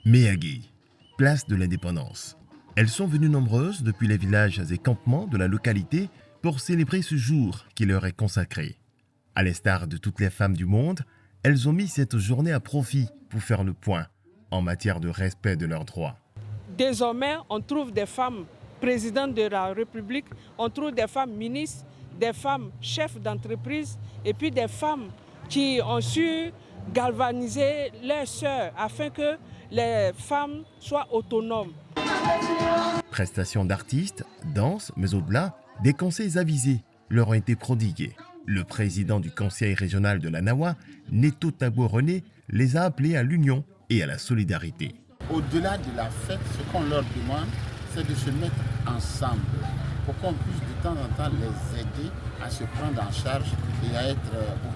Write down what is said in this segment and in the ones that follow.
Méagui, place de l'Indépendance. Elles sont venues nombreuses depuis les villages et campements de la localité pour célébrer ce jour qui leur est consacré. À l'instar de toutes les femmes du monde, elles ont mis cette journée à profit pour faire le point en matière de respect de leurs droits. Désormais, on trouve des femmes présidentes de la République, on trouve des femmes ministres, des femmes chefs d'entreprise et puis des femmes qui ont su galvaniser leurs sœurs afin que les femmes soient autonomes. Prestations d'artistes, danse, mais au-delà, des conseils avisés leur ont été prodigués. Le président du conseil régional de la Nawa, Neto Tabo René, les a appelés à l'union et à la solidarité. Au-delà de la fête, ce qu'on leur demande, c'est de se mettre ensemble pour qu'on puisse de temps en temps les aider à se prendre en charge et à être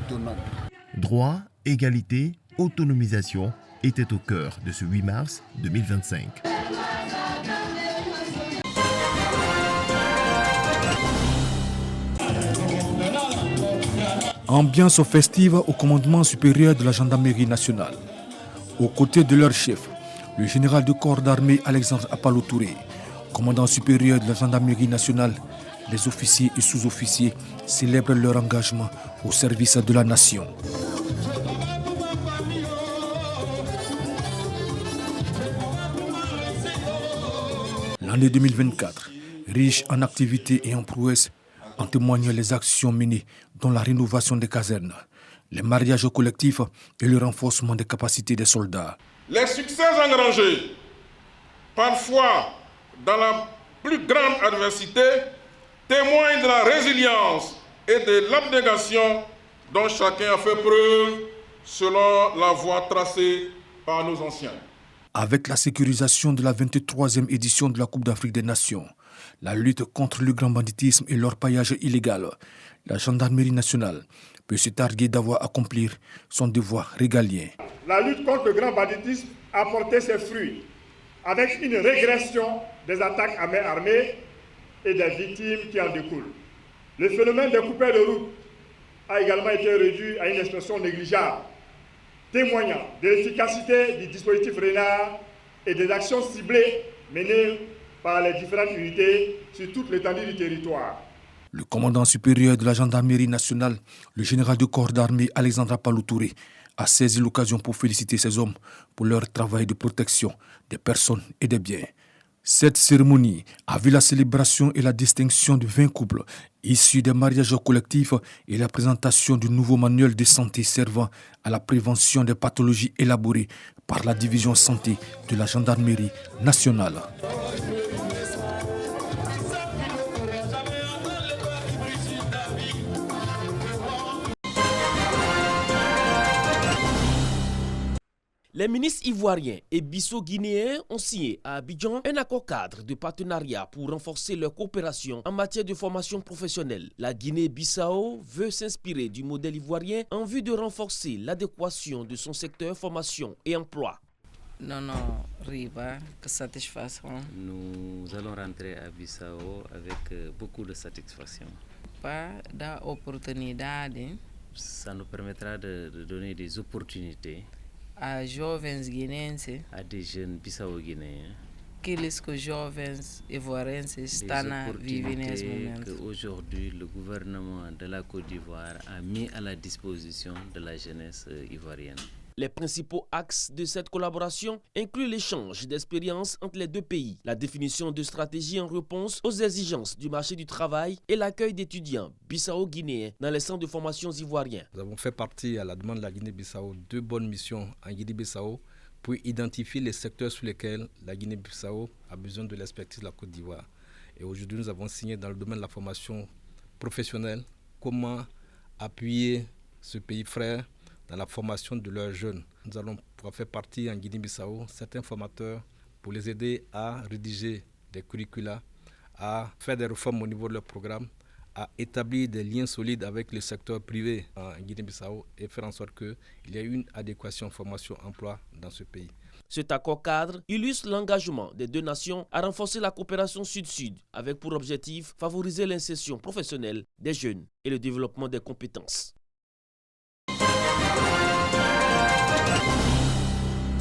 autonomes. Droit, égalité, autonomisation étaient au cœur de ce 8 mars 2025. Ambiance festive au commandement supérieur de la gendarmerie nationale. Aux côtés de leur chef, le général de corps d'armée Alexandre Apalo Touré, commandant supérieur de la gendarmerie nationale, les officiers et sous-officiers célèbrent leur engagement au service de la nation. L'année 2024, riche en activités et en prouesses, en témoignent les actions menées dont la rénovation des casernes, les mariages collectifs et le renforcement des capacités des soldats. Les succès engrangés, parfois dans la plus grande adversité, témoignent de la résilience et de l'abnégation dont chacun a fait preuve selon la voie tracée par nos anciens. Avec la sécurisation de la 23e édition de la Coupe d'Afrique des Nations, la lutte contre le grand banditisme et l'orpaillage illégal, la gendarmerie nationale peut se targuer d'avoir accompli son devoir régalien. La lutte contre le grand banditisme a porté ses fruits, avec une régression des attaques à main armée et des victimes qui en découlent. Le phénomène des coupeurs de route a également été réduit à une expression négligeable, témoignant de l'efficacité du dispositif Renard et des actions ciblées menées par les différentes unités sur toute l'étendue du territoire. Le commandant supérieur de la gendarmerie nationale, le général de corps d'armée Alexandre Apalo Touré, a saisi l'occasion pour féliciter ces hommes pour leur travail de protection des personnes et des biens. Cette cérémonie a vu la célébration et la distinction de 20 couples issus des mariages collectifs et la présentation du nouveau manuel de santé servant à la prévention des pathologies élaborées par la division santé de la gendarmerie nationale. Les ministres ivoiriens et bissau-guinéens ont signé à Abidjan un accord cadre de partenariat pour renforcer leur coopération en matière de formation professionnelle. La Guinée-Bissau veut s'inspirer du modèle ivoirien en vue de renforcer l'adéquation de son secteur formation et emploi. Non, Riba, que satisfaction. Nous allons rentrer à Bissau avec beaucoup de satisfaction. Pas d'opportunité. Ça nous permettra de donner des opportunités a jovens guineenses, à des jeunes bissau-guinéens, aqueles que jovens ivoirenses estão a viver nesse momento. Aujourd'hui, le gouvernement de la Côte d'Ivoire a mis à la disposition de la jeunesse ivoirienne. Les principaux axes de cette collaboration incluent l'échange d'expériences entre les deux pays, la définition de stratégies en réponse aux exigences du marché du travail et l'accueil d'étudiants bissau-guinéens dans les centres de formation ivoiriens. Nous avons fait partie, à la demande de la Guinée-Bissau, 2 bonnes missions en Guinée-Bissau pour identifier les secteurs sur lesquels la Guinée-Bissau a besoin de l'expertise de la Côte d'Ivoire. Et aujourd'hui, nous avons signé dans le domaine de la formation professionnelle comment appuyer ce pays frère dans la formation de leurs jeunes. Nous allons pouvoir faire partie en Guinée-Bissau certains formateurs pour les aider à rédiger des curricula, à faire des réformes au niveau de leur programme, à établir des liens solides avec le secteur privé en Guinée-Bissau et faire en sorte qu'il y ait une adéquation formation-emploi dans ce pays. Cet accord cadre illustre l'engagement des deux nations à renforcer la coopération sud-sud avec pour objectif favoriser l'insertion professionnelle des jeunes et le développement des compétences.